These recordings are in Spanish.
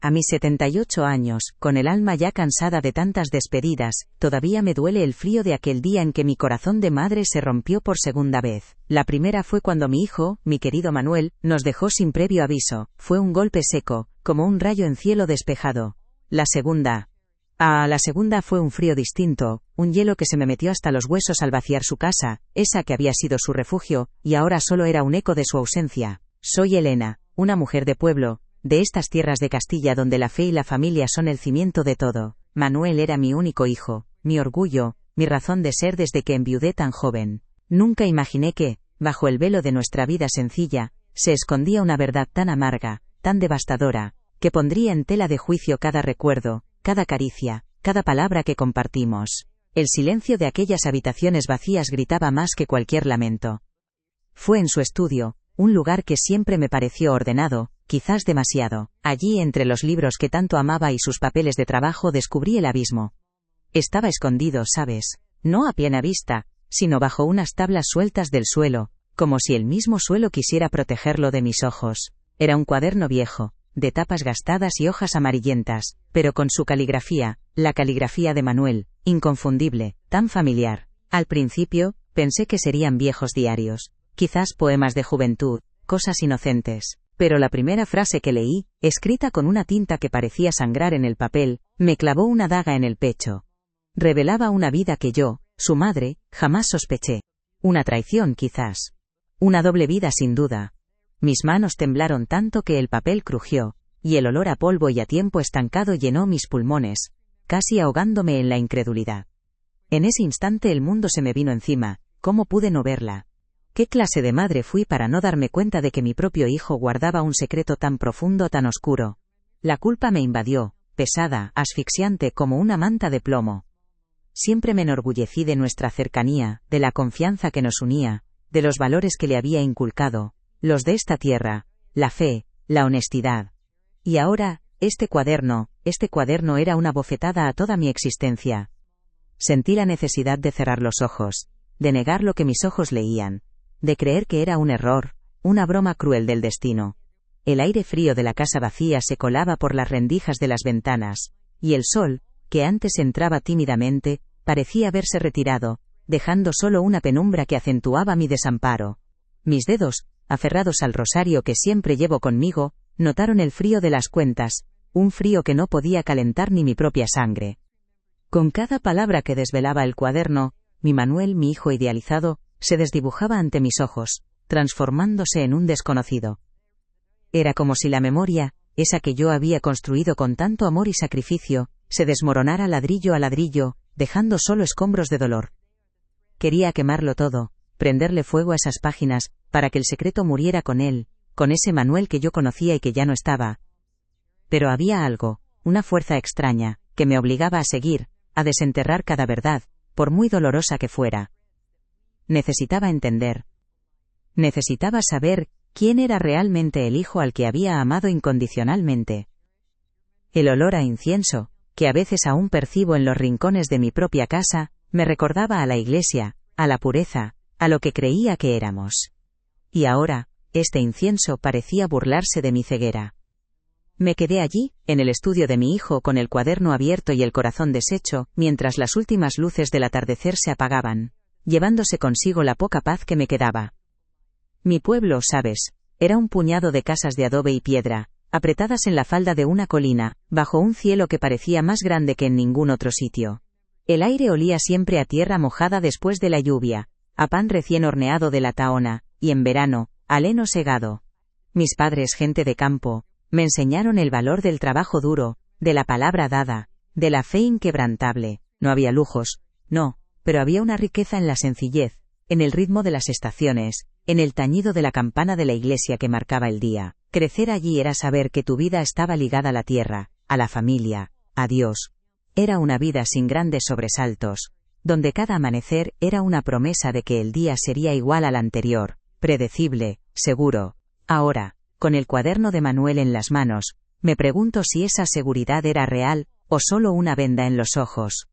A mis 78 años, con el alma ya cansada de tantas despedidas, todavía me duele el frío de aquel día en que mi corazón de madre se rompió por segunda vez. La primera fue cuando mi hijo, mi querido Manuel, nos dejó sin previo aviso. Fue un golpe seco, como un rayo en cielo despejado. La segunda fue un frío distinto, un hielo que se me metió hasta los huesos al vaciar su casa, esa que había sido su refugio, y ahora solo era un eco de su ausencia. Soy Elena, una mujer de pueblo, de estas tierras de Castilla donde la fe y la familia son el cimiento de todo. Manuel era mi único hijo, mi orgullo, mi razón de ser desde que enviudé tan joven. Nunca imaginé que, bajo el velo de nuestra vida sencilla, se escondía una verdad tan amarga, tan devastadora, que pondría en tela de juicio cada recuerdo, cada caricia, cada palabra que compartimos. El silencio de aquellas habitaciones vacías gritaba más que cualquier lamento. Fue en su estudio, un lugar que siempre me pareció ordenado, quizás demasiado. Allí, entre los libros que tanto amaba y sus papeles de trabajo, descubrí el abismo. Estaba escondido, ¿sabes? No a plena vista, sino bajo unas tablas sueltas del suelo, como si el mismo suelo quisiera protegerlo de mis ojos. Era un cuaderno viejo, de tapas gastadas y hojas amarillentas, pero con su caligrafía, la caligrafía de Manuel, inconfundible, tan familiar. Al principio, pensé que serían viejos diarios, quizás poemas de juventud, cosas inocentes. Pero la primera frase que leí, escrita con una tinta que parecía sangrar en el papel, me clavó una daga en el pecho. Revelaba una vida que yo, su madre, jamás sospeché. Una traición quizás. Una doble vida sin duda. Mis manos temblaron tanto que el papel crujió, y el olor a polvo y a tiempo estancado llenó mis pulmones, casi ahogándome en la incredulidad. En ese instante el mundo se me vino encima. ¿Cómo pude no verla? ¿Qué clase de madre fui para no darme cuenta de que mi propio hijo guardaba un secreto tan profundo, tan oscuro? La culpa me invadió, pesada, asfixiante como una manta de plomo. Siempre me enorgullecí de nuestra cercanía, de la confianza que nos unía, de los valores que le había inculcado, los de esta tierra, la fe, la honestidad. Y ahora, este cuaderno era una bofetada a toda mi existencia. Sentí la necesidad de cerrar los ojos, de negar lo que mis ojos leían, de creer que era un error, una broma cruel del destino. El aire frío de la casa vacía se colaba por las rendijas de las ventanas, y el sol, que antes entraba tímidamente, parecía haberse retirado, dejando solo una penumbra que acentuaba mi desamparo. Mis dedos, aferrados al rosario que siempre llevo conmigo, notaron el frío de las cuentas, un frío que no podía calentar ni mi propia sangre. Con cada palabra que desvelaba el cuaderno, mi Manuel, mi hijo idealizado, se desdibujaba ante mis ojos, transformándose en un desconocido. Era como si la memoria, esa que yo había construido con tanto amor y sacrificio, se desmoronara ladrillo a ladrillo, dejando solo escombros de dolor. Quería quemarlo todo, prenderle fuego a esas páginas, para que el secreto muriera con él, con ese Manuel que yo conocía y que ya no estaba. Pero había algo, una fuerza extraña, que me obligaba a seguir, a desenterrar cada verdad, por muy dolorosa que fuera. Necesitaba entender. Necesitaba saber quién era realmente el hijo al que había amado incondicionalmente. El olor a incienso, que a veces aún percibo en los rincones de mi propia casa, me recordaba a la iglesia, a la pureza, a lo que creía que éramos. Y ahora, este incienso parecía burlarse de mi ceguera. Me quedé allí, en el estudio de mi hijo con el cuaderno abierto y el corazón deshecho, mientras las últimas luces del atardecer se apagaban, llevándose consigo la poca paz que me quedaba. Mi pueblo, ¿sabes? Era un puñado de casas de adobe y piedra, apretadas en la falda de una colina, bajo un cielo que parecía más grande que en ningún otro sitio. El aire olía siempre a tierra mojada después de la lluvia, a pan recién horneado de la tahona, y en verano, a heno segado. Mis padres, gente de campo, me enseñaron el valor del trabajo duro, de la palabra dada, de la fe inquebrantable. No había lujos, no, pero había una riqueza en la sencillez, en el ritmo de las estaciones, en el tañido de la campana de la iglesia que marcaba el día. Crecer allí era saber que tu vida estaba ligada a la tierra, a la familia, a Dios. Era una vida sin grandes sobresaltos, donde cada amanecer era una promesa de que el día sería igual al anterior, predecible, seguro. Ahora, con el cuaderno de Manuel en las manos, me pregunto si esa seguridad era real, o solo una venda en los ojos.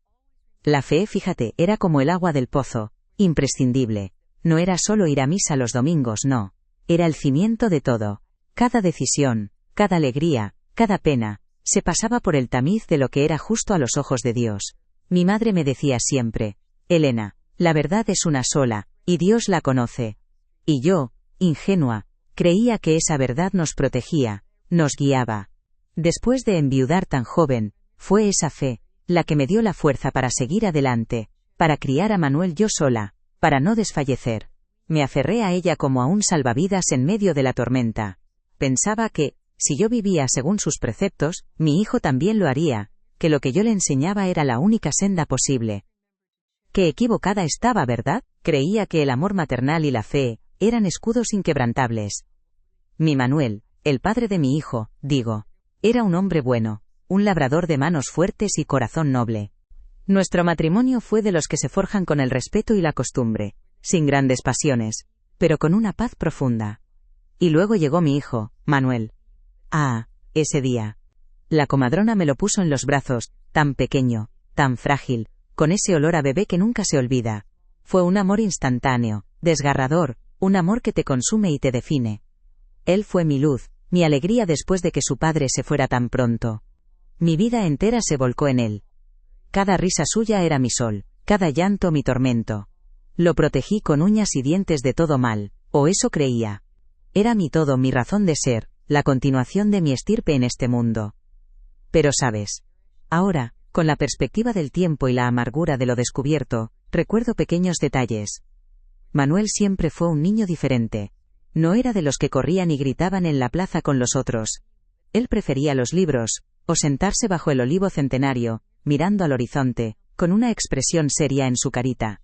La fe, fíjate, era como el agua del pozo, imprescindible. No era solo ir a misa los domingos, no. Era el cimiento de todo. Cada decisión, cada alegría, cada pena, Se pasaba por el tamiz de lo que era justo a los ojos de Dios. Mi madre me decía siempre: Elena, la verdad es una sola, y Dios la conoce. Y yo, ingenua, creía que esa verdad nos protegía, nos guiaba. Después de enviudar tan joven, fue esa fe la que me dio la fuerza para seguir adelante, para criar a Manuel yo sola, para no desfallecer. Me aferré a ella como a un salvavidas en medio de la tormenta. Pensaba que, si yo vivía según sus preceptos, mi hijo también lo haría, que lo que yo le enseñaba era la única senda posible. Qué equivocada estaba, ¿verdad? Creía que el amor maternal y la fe eran escudos inquebrantables. Mi Manuel, el padre de mi hijo, digo, era un hombre bueno, un labrador de manos fuertes y corazón noble. Nuestro matrimonio fue de los que se forjan con el respeto y la costumbre, sin grandes pasiones, pero con una paz profunda. Y luego llegó mi hijo, Manuel. Ah, ese día. La comadrona me lo puso en los brazos, tan pequeño, tan frágil, con ese olor a bebé que nunca se olvida. Fue un amor instantáneo, desgarrador, un amor que te consume y te define. Él fue mi luz, mi alegría después de que su padre se fuera tan pronto. Mi vida entera se volcó en él. Cada risa suya era mi sol, cada llanto mi tormento. Lo protegí con uñas y dientes de todo mal, o eso creía. Era mi todo, mi razón de ser, la continuación de mi estirpe en este mundo. Pero sabes, ahora, con la perspectiva del tiempo y la amargura de lo descubierto, recuerdo pequeños detalles. Manuel siempre fue un niño diferente. No era de los que corrían y gritaban en la plaza con los otros. Él prefería los libros, o sentarse bajo el olivo centenario, mirando al horizonte, con una expresión seria en su carita.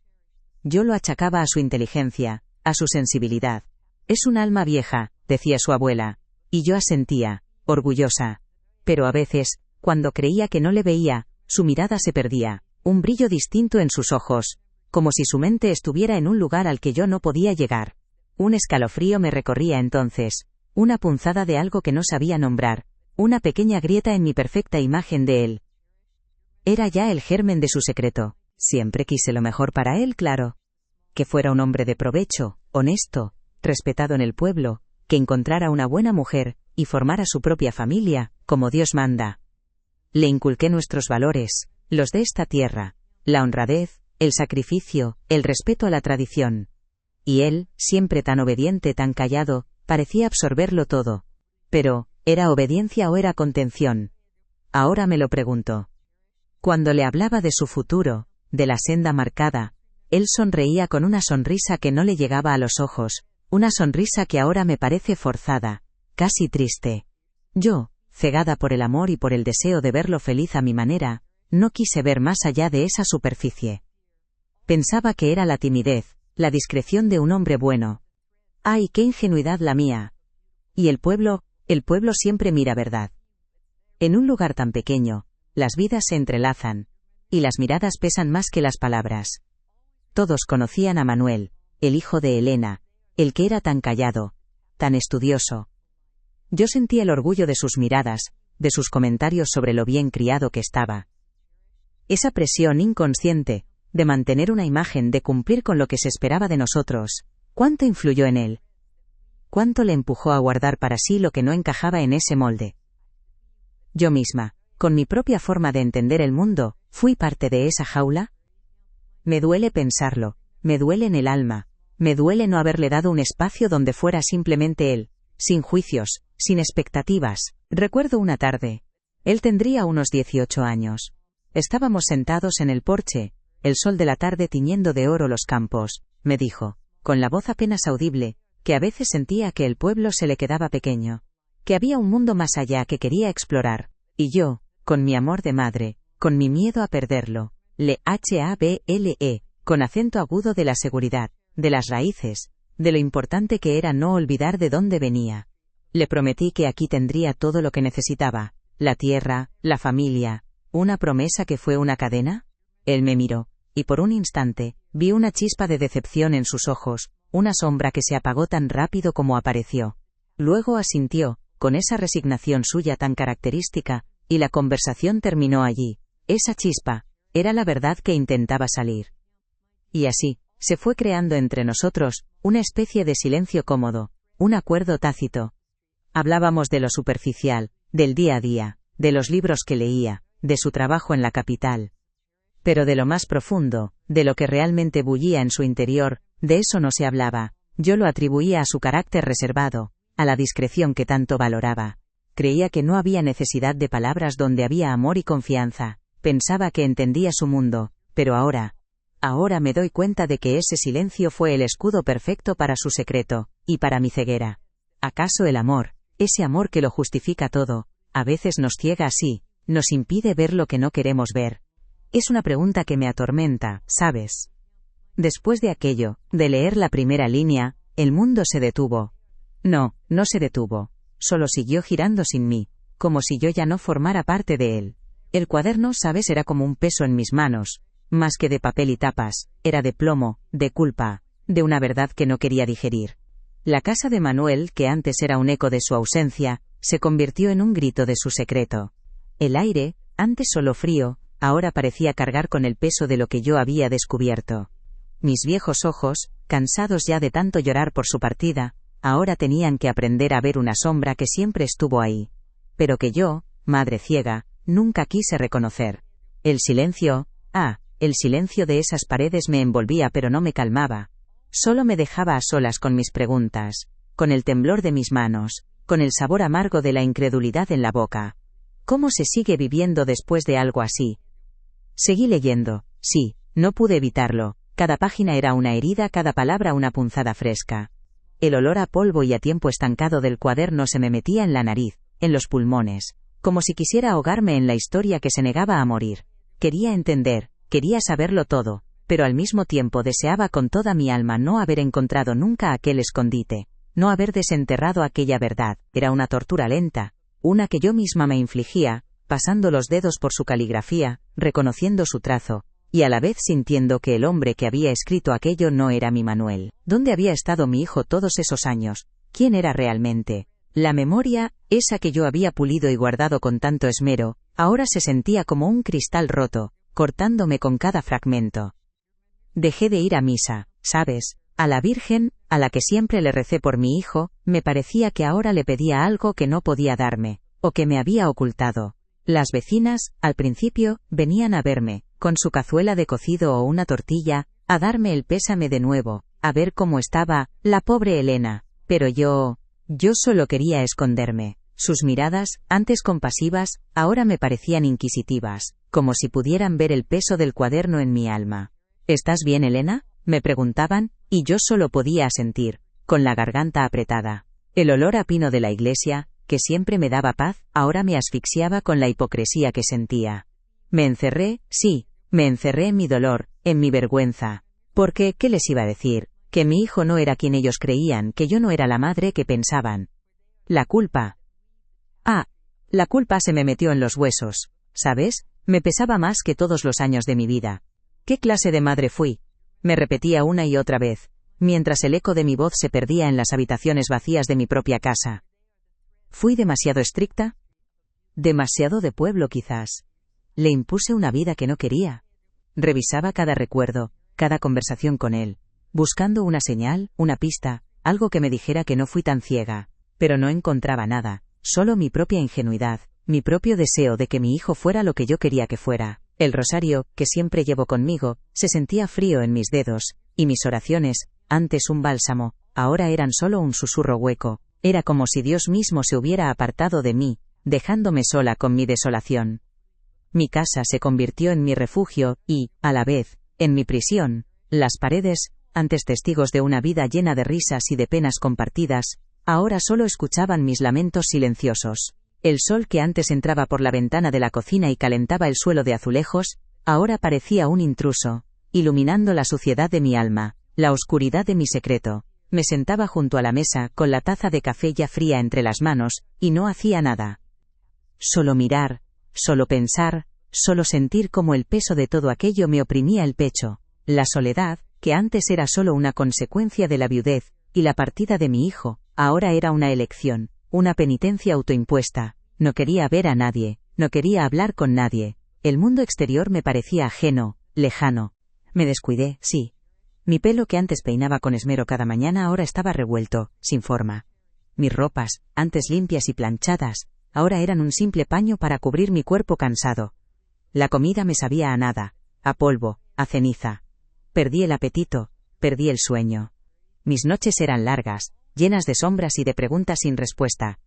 Yo lo achacaba a su inteligencia, a su sensibilidad. Es un alma vieja, decía su abuela, y yo asentía, orgullosa. Pero a veces, cuando creía que no le veía, su mirada se perdía, un brillo distinto en sus ojos, como si su mente estuviera en un lugar al que yo no podía llegar. Un escalofrío me recorría entonces, una punzada de algo que no sabía nombrar, una pequeña grieta en mi perfecta imagen de él. Era ya el germen de su secreto. Siempre quise lo mejor para él, claro. Que fuera un hombre de provecho, honesto, respetado en el pueblo, que encontrara una buena mujer, y formara su propia familia, como Dios manda. Le inculqué nuestros valores, los de esta tierra, la honradez, el sacrificio, el respeto a la tradición. Y él, siempre tan obediente, tan callado, parecía absorberlo todo. Pero, ¿era obediencia o era contención? Ahora me lo pregunto. Cuando le hablaba de su futuro, de la senda marcada, él sonreía con una sonrisa que no le llegaba a los ojos, una sonrisa que ahora me parece forzada, casi triste. Yo, cegada por el amor y por el deseo de verlo feliz a mi manera, no quise ver más allá de esa superficie. Pensaba que era la timidez, la discreción de un hombre bueno. ¡Ay, qué ingenuidad la mía! Y el pueblo siempre mira verdad. En un lugar tan pequeño, las vidas se entrelazan, y las miradas pesan más que las palabras. Todos conocían a Manuel, el hijo de Elena, el que era tan callado, tan estudioso. Yo sentía el orgullo de sus miradas, de sus comentarios sobre lo bien criado que estaba. Esa presión inconsciente, de mantener una imagen, de cumplir con lo que se esperaba de nosotros, ¿cuánto influyó en él? ¿Cuánto le empujó a guardar para sí lo que no encajaba en ese molde? Yo misma, con mi propia forma de entender el mundo, ¿fui parte de esa jaula? Me duele pensarlo, me duele en el alma, me duele no haberle dado un espacio donde fuera simplemente él, sin juicios, sin expectativas. Recuerdo una tarde. Él tendría unos 18 años. Estábamos sentados en el porche, el sol de la tarde tiñendo de oro los campos, me dijo, con la voz apenas audible, que a veces sentía que el pueblo se le quedaba pequeño, que había un mundo más allá que quería explorar, y yo, con mi amor de madre, con mi miedo a perderlo, le hable, con acento agudo de la seguridad, de las raíces, de lo importante que era no olvidar de dónde venía. Le prometí que aquí tendría todo lo que necesitaba, la tierra, la familia, una promesa que fue una cadena. Él me miró, y por un instante, vi una chispa de decepción en sus ojos, una sombra que se apagó tan rápido como apareció. Luego asintió, con esa resignación suya tan característica, y la conversación terminó allí. Esa chispa era la verdad que intentaba salir. Y así, se fue creando entre nosotros una especie de silencio cómodo, un acuerdo tácito. Hablábamos de lo superficial, del día a día, de los libros que leía, de su trabajo en la capital. Pero de lo más profundo, de lo que realmente bullía en su interior, de eso no se hablaba. Yo lo atribuía a su carácter reservado, a la discreción que tanto valoraba. Creía que no había necesidad de palabras donde había amor y confianza. Pensaba que entendía su mundo, pero ahora me doy cuenta de que ese silencio fue el escudo perfecto para su secreto, y para mi ceguera. ¿Acaso el amor, ese amor que lo justifica todo, a veces nos ciega así, nos impide ver lo que no queremos ver? Es una pregunta que me atormenta, ¿sabes? Después de aquello, de leer la primera línea, el mundo se detuvo. No se detuvo. Solo siguió girando sin mí, como si yo ya no formara parte de él. El cuaderno, ¿sabes?, era como un peso en mis manos. Más que de papel y tapas, era de plomo, de culpa, de una verdad que no quería digerir. La casa de Manuel, que antes era un eco de su ausencia, se convirtió en un grito de su secreto. El aire, antes solo frío, ahora parecía cargar con el peso de lo que yo había descubierto. Mis viejos ojos, cansados ya de tanto llorar por su partida, ahora tenían que aprender a ver una sombra que siempre estuvo ahí, pero que yo, madre ciega, nunca quise reconocer. El silencio de esas paredes me envolvía pero no me calmaba. Solo me dejaba a solas con mis preguntas, con el temblor de mis manos, con el sabor amargo de la incredulidad en la boca. ¿Cómo se sigue viviendo después de algo así? Seguí leyendo, sí, no pude evitarlo. Cada página era una herida, cada palabra una punzada fresca. El olor a polvo y a tiempo estancado del cuaderno se me metía en la nariz, en los pulmones, como si quisiera ahogarme en la historia que se negaba a morir. Quería entender, quería saberlo todo, pero al mismo tiempo deseaba con toda mi alma no haber encontrado nunca aquel escondite, no haber desenterrado aquella verdad. Era una tortura lenta, una que yo misma me infligía, pasando los dedos por su caligrafía, reconociendo su trazo, y a la vez sintiendo que el hombre que había escrito aquello no era mi Manuel. ¿Dónde había estado mi hijo todos esos años? ¿Quién era realmente? La memoria, esa que yo había pulido y guardado con tanto esmero, ahora se sentía como un cristal roto, cortándome con cada fragmento. Dejé de ir a misa, ¿sabes? A la Virgen, a la que siempre le recé por mi hijo, me parecía que ahora le pedía algo que no podía darme, o que me había ocultado. Las vecinas, al principio, venían a verme, con su cazuela de cocido o una tortilla, a darme el pésame de nuevo, a ver cómo estaba la pobre Elena, pero yo solo quería esconderme. Sus miradas, antes compasivas, ahora me parecían inquisitivas, como si pudieran ver el peso del cuaderno en mi alma. ¿Estás bien, Elena?, me preguntaban, y yo solo podía asentir, con la garganta apretada. El olor a pino de la iglesia, que siempre me daba paz, ahora me asfixiaba con la hipocresía que sentía. Me encerré en mi dolor, en mi vergüenza. Porque, ¿qué les iba a decir? Que mi hijo no era quien ellos creían, que yo no era la madre que pensaban. La culpa se me metió en los huesos, ¿sabes? Me pesaba más que todos los años de mi vida. ¿Qué clase de madre fui?, me repetía una y otra vez, mientras el eco de mi voz se perdía en las habitaciones vacías de mi propia casa. ¿Fui demasiado estricta? Demasiado de pueblo, quizás. Le impuse una vida que no quería. Revisaba cada recuerdo, cada conversación con él, buscando una señal, una pista, algo que me dijera que no fui tan ciega, pero no encontraba nada, solo mi propia ingenuidad, mi propio deseo de que mi hijo fuera lo que yo quería que fuera. El rosario, que siempre llevo conmigo, se sentía frío en mis dedos, y mis oraciones, antes un bálsamo, ahora eran solo un susurro hueco. Era como si Dios mismo se hubiera apartado de mí, dejándome sola con mi desolación. Mi casa se convirtió en mi refugio, y, a la vez, en mi prisión. Las paredes, antes testigos de una vida llena de risas y de penas compartidas, ahora solo escuchaban mis lamentos silenciosos. El sol que antes entraba por la ventana de la cocina y calentaba el suelo de azulejos, ahora parecía un intruso, iluminando la suciedad de mi alma, la oscuridad de mi secreto. Me sentaba junto a la mesa, con la taza de café ya fría entre las manos, y no hacía nada. Solo mirar, solo pensar, solo sentir cómo el peso de todo aquello me oprimía el pecho. La soledad, que antes era solo una consecuencia de la viudez, y la partida de mi hijo, ahora era una elección, una penitencia autoimpuesta. No quería ver a nadie, no quería hablar con nadie. El mundo exterior me parecía ajeno, lejano. Me descuidé, sí. Mi pelo que antes peinaba con esmero cada mañana ahora estaba revuelto, sin forma. Mis ropas, antes limpias y planchadas, ahora eran un simple paño para cubrir mi cuerpo cansado. La comida me sabía a nada, a polvo, a ceniza. Perdí el apetito, perdí el sueño. Mis noches eran largas, llenas de sombras y de preguntas sin respuesta.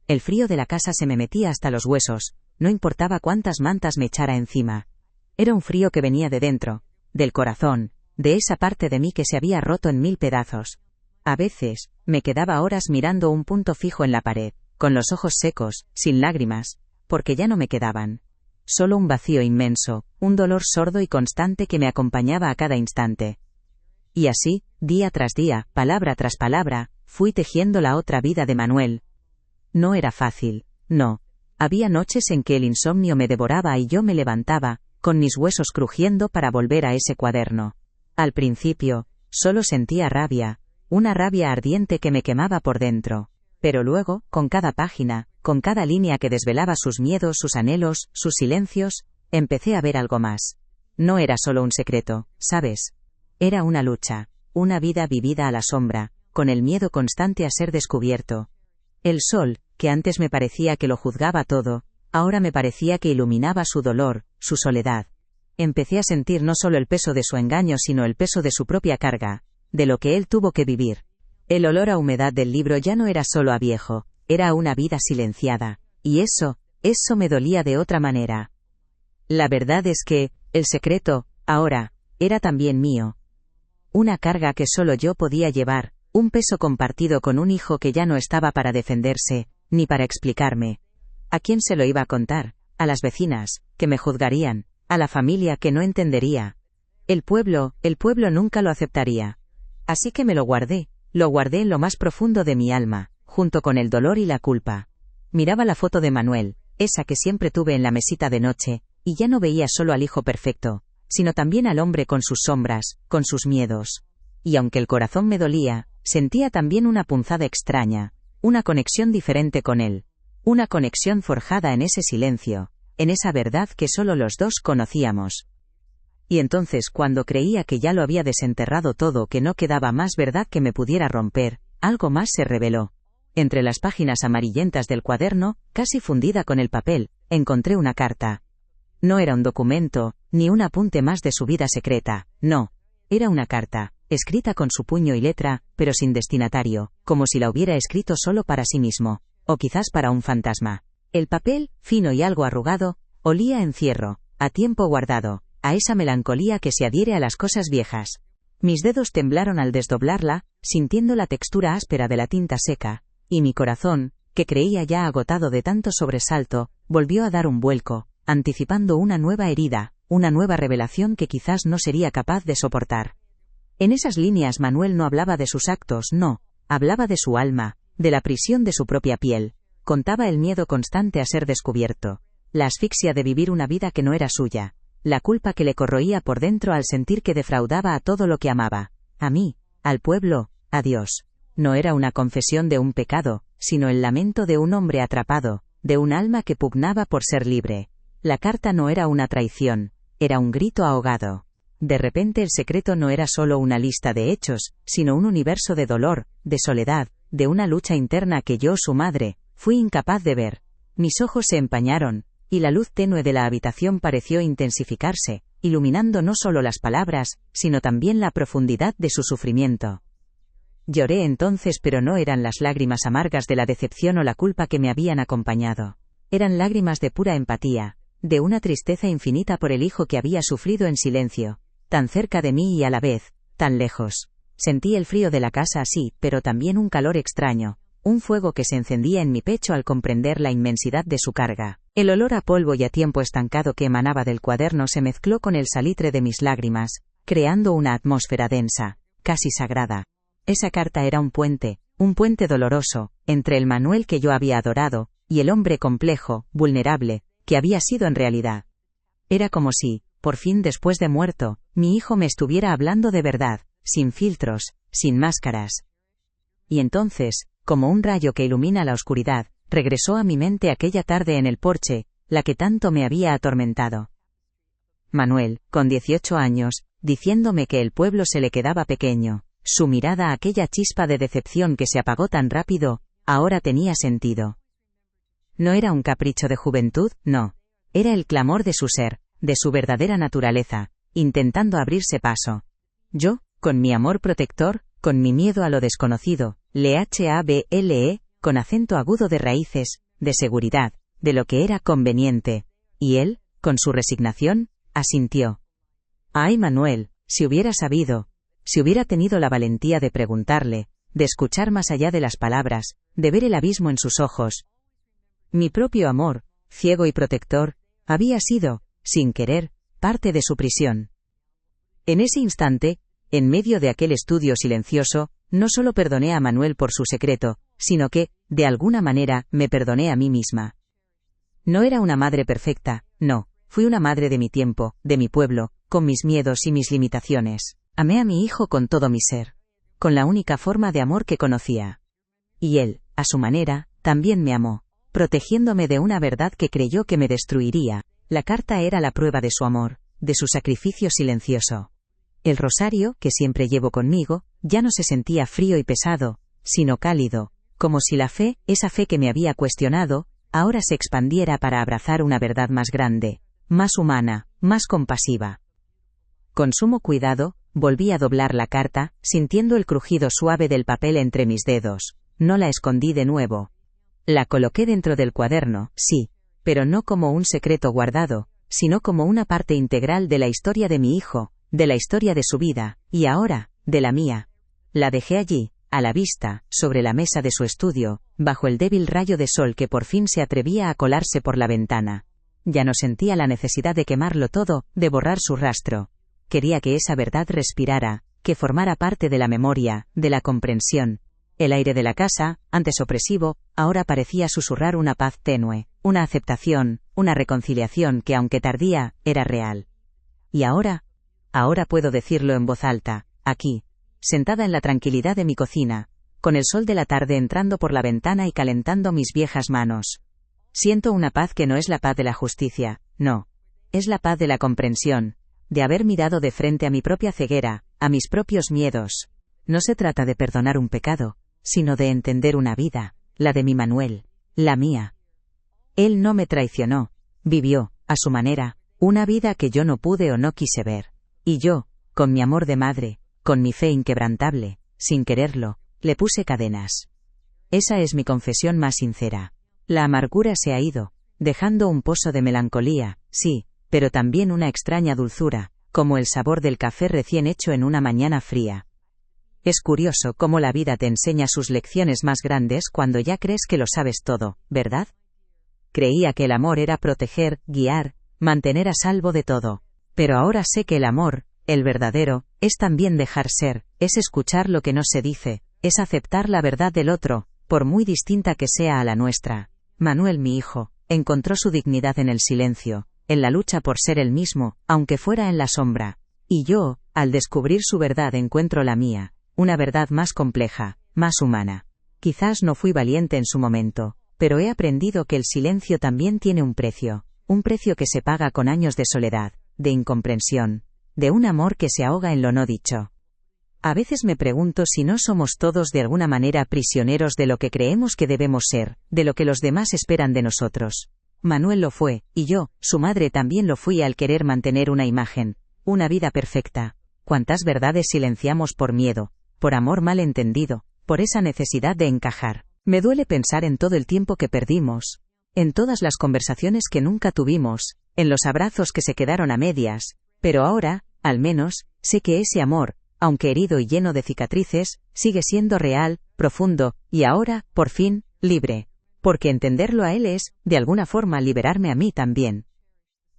El frío de la casa se me metía hasta los huesos, no importaba cuántas mantas me echara encima. Era un frío que venía de dentro, del corazón, de esa parte de mí que se había roto en 1000 pedazos. A veces, me quedaba horas mirando un punto fijo en la pared, con los ojos secos, sin lágrimas, porque ya no me quedaban. Solo un vacío inmenso, un dolor sordo y constante que me acompañaba a cada instante. Y así, día tras día, palabra tras palabra, fui tejiendo la otra vida de Manuel. No era fácil, no. Había noches en que el insomnio me devoraba y yo me levantaba, con mis huesos crujiendo para volver a ese cuaderno. Al principio, solo sentía rabia, una rabia ardiente que me quemaba por dentro. Pero luego, con cada página, con cada línea que desvelaba sus miedos, sus anhelos, sus silencios, empecé a ver algo más. No era solo un secreto, ¿sabes? Era una lucha, una vida vivida a la sombra, con el miedo constante a ser descubierto. El sol, que antes me parecía que lo juzgaba todo, ahora me parecía que iluminaba su dolor, su soledad. Empecé a sentir no solo el peso de su engaño sino el peso de su propia carga, de lo que él tuvo que vivir. El olor a humedad del libro ya no era solo a viejo, era a una vida silenciada, y eso me dolía de otra manera. La verdad es que, el secreto, ahora, era también mío. Una carga que solo yo podía llevar, un peso compartido con un hijo que ya no estaba para defenderse, ni para explicarme. ¿A quién se lo iba a contar? A las vecinas, que me juzgarían, a la familia que no entendería. El pueblo nunca lo aceptaría. Así que me lo guardé en lo más profundo de mi alma, junto con el dolor y la culpa. Miraba la foto de Manuel, esa que siempre tuve en la mesita de noche, y ya no veía solo al hijo perfecto, sino también al hombre con sus sombras, con sus miedos. Y aunque el corazón me dolía, sentía también una punzada extraña, una conexión diferente con él. Una conexión forjada en ese silencio, en esa verdad que solo los dos conocíamos. Y entonces cuando creía que ya lo había desenterrado todo, que no quedaba más verdad que me pudiera romper, algo más se reveló. Entre las páginas amarillentas del cuaderno, casi fundida con el papel, encontré una carta. No era un documento, ni un apunte más de su vida secreta, no. Era una carta, escrita con su puño y letra, pero sin destinatario, como si la hubiera escrito solo para sí mismo, o quizás para un fantasma. El papel, fino y algo arrugado, olía a encierro, a tiempo guardado, a esa melancolía que se adhiere a las cosas viejas. Mis dedos temblaron al desdoblarla, sintiendo la textura áspera de la tinta seca, y mi corazón, que creía ya agotado de tanto sobresalto, volvió a dar un vuelco, anticipando una nueva herida, una nueva revelación que quizás no sería capaz de soportar. En esas líneas Manuel no hablaba de sus actos, no, hablaba de su alma, de la prisión de su propia piel. Contaba el miedo constante a ser descubierto, la asfixia de vivir una vida que no era suya, la culpa que le corroía por dentro al sentir que defraudaba a todo lo que amaba, a mí, al pueblo, a Dios. No era una confesión de un pecado, sino el lamento de un hombre atrapado, de un alma que pugnaba por ser libre. La carta no era una traición, era un grito ahogado. De repente el secreto no era solo una lista de hechos, sino un universo de dolor, de soledad, de una lucha interna que yo, su madre, fui incapaz de ver. Mis ojos se empañaron, y la luz tenue de la habitación pareció intensificarse, iluminando no solo las palabras, sino también la profundidad de su sufrimiento. Lloré entonces, pero no eran las lágrimas amargas de la decepción o la culpa que me habían acompañado. Eran lágrimas de pura empatía, de una tristeza infinita por el hijo que había sufrido en silencio, tan cerca de mí y a la vez, tan lejos. Sentí el frío de la casa así, pero también un calor extraño, un fuego que se encendía en mi pecho al comprender la inmensidad de su carga. El olor a polvo y a tiempo estancado que emanaba del cuaderno se mezcló con el salitre de mis lágrimas, creando una atmósfera densa, casi sagrada. Esa carta era un puente doloroso, entre el Manuel que yo había adorado, y el hombre complejo, vulnerable, que había sido en realidad. Era como si, por fin después de muerto, mi hijo me estuviera hablando de verdad, sin filtros, sin máscaras. Y entonces, como un rayo que ilumina la oscuridad, regresó a mi mente aquella tarde en el porche, la que tanto me había atormentado. Manuel, con 18 años, diciéndome que el pueblo se le quedaba pequeño. Su mirada, aquella chispa de decepción que se apagó tan rápido, ahora tenía sentido. No era un capricho de juventud, no. Era el clamor de su ser, de su verdadera naturaleza, intentando abrirse paso. Yo, con mi amor protector, con mi miedo a lo desconocido, le hable, con acento agudo de raíces, de seguridad, de lo que era conveniente. Y él, con su resignación, asintió. Ay, Manuel, si hubiera sabido, si hubiera tenido la valentía de preguntarle, de escuchar más allá de las palabras, de ver el abismo en sus ojos. Mi propio amor, ciego y protector, había sido, sin querer, parte de su prisión. En ese instante, en medio de aquel estudio silencioso, no solo perdoné a Manuel por su secreto, sino que, de alguna manera, me perdoné a mí misma. No era una madre perfecta, no, fui una madre de mi tiempo, de mi pueblo, con mis miedos y mis limitaciones. Amé a mi hijo con todo mi ser, con la única forma de amor que conocía. Y él, a su manera, también me amó, protegiéndome de una verdad que creyó que me destruiría. La carta era la prueba de su amor, de su sacrificio silencioso. El rosario, que siempre llevo conmigo, ya no se sentía frío y pesado, sino cálido, como si la fe, esa fe que me había cuestionado, ahora se expandiera para abrazar una verdad más grande, más humana, más compasiva. Con sumo cuidado, volví a doblar la carta, sintiendo el crujido suave del papel entre mis dedos. No la escondí de nuevo. La coloqué dentro del cuaderno, sí, pero no como un secreto guardado, sino como una parte integral de la historia de mi hijo, de la historia de su vida, y ahora, de la mía. La dejé allí, a la vista, sobre la mesa de su estudio, bajo el débil rayo de sol que por fin se atrevía a colarse por la ventana. Ya no sentía la necesidad de quemarlo todo, de borrar su rastro. Quería que esa verdad respirara, que formara parte de la memoria, de la comprensión. El aire de la casa, antes opresivo, ahora parecía susurrar una paz tenue, una aceptación, una reconciliación que aunque tardía, era real. Y ahora puedo decirlo en voz alta, aquí, sentada en la tranquilidad de mi cocina, con el sol de la tarde entrando por la ventana y calentando mis viejas manos. Siento una paz que no es la paz de la justicia, no. Es la paz de la comprensión, de haber mirado de frente a mi propia ceguera, a mis propios miedos. No se trata de perdonar un pecado, sino de entender una vida, la de mi Manuel, la mía. Él no me traicionó, vivió, a su manera, una vida que yo no pude o no quise ver. Y yo, con mi amor de madre, con mi fe inquebrantable, sin quererlo, le puse cadenas. Esa es mi confesión más sincera. La amargura se ha ido, dejando un pozo de melancolía, sí, pero también una extraña dulzura, como el sabor del café recién hecho en una mañana fría. Es curioso cómo la vida te enseña sus lecciones más grandes cuando ya crees que lo sabes todo, ¿verdad? Creía que el amor era proteger, guiar, mantener a salvo de todo. Pero ahora sé que el amor, el verdadero, es también dejar ser, es escuchar lo que no se dice, es aceptar la verdad del otro, por muy distinta que sea a la nuestra. Manuel, mi hijo, encontró su dignidad en el silencio, en la lucha por ser él mismo, aunque fuera en la sombra. Y yo, al descubrir su verdad, encuentro la mía, una verdad más compleja, más humana. Quizás no fui valiente en su momento, pero he aprendido que el silencio también tiene un precio que se paga con años de soledad, de incomprensión, de un amor que se ahoga en lo no dicho. A veces me pregunto si no somos todos de alguna manera prisioneros de lo que creemos que debemos ser, de lo que los demás esperan de nosotros. Manuel lo fue, y yo, su madre, también lo fui al querer mantener una imagen, una vida perfecta. ¿Cuántas verdades silenciamos por miedo, por amor mal entendido, por esa necesidad de encajar? Me duele pensar en todo el tiempo que perdimos, en todas las conversaciones que nunca tuvimos, en los abrazos que se quedaron a medias, pero ahora, al menos, sé que ese amor, aunque herido y lleno de cicatrices, sigue siendo real, profundo, y ahora, por fin, libre. Porque entenderlo a él es, de alguna forma, liberarme a mí también.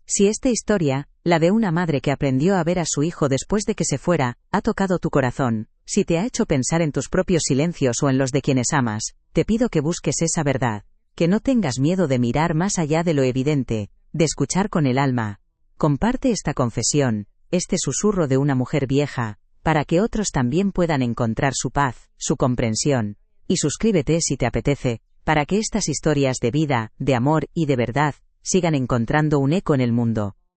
Si esta historia, la de una madre que aprendió a ver a su hijo después de que se fuera, ha tocado tu corazón, si te ha hecho pensar en tus propios silencios o en los de quienes amas, te pido que busques esa verdad, que no tengas miedo de mirar más allá de lo evidente, de escuchar con el alma. Comparte esta confesión, este susurro de una mujer vieja, para que otros también puedan encontrar su paz, su comprensión, y suscríbete si te apetece, para que estas historias de vida, de amor y de verdad, sigan encontrando un eco en el mundo.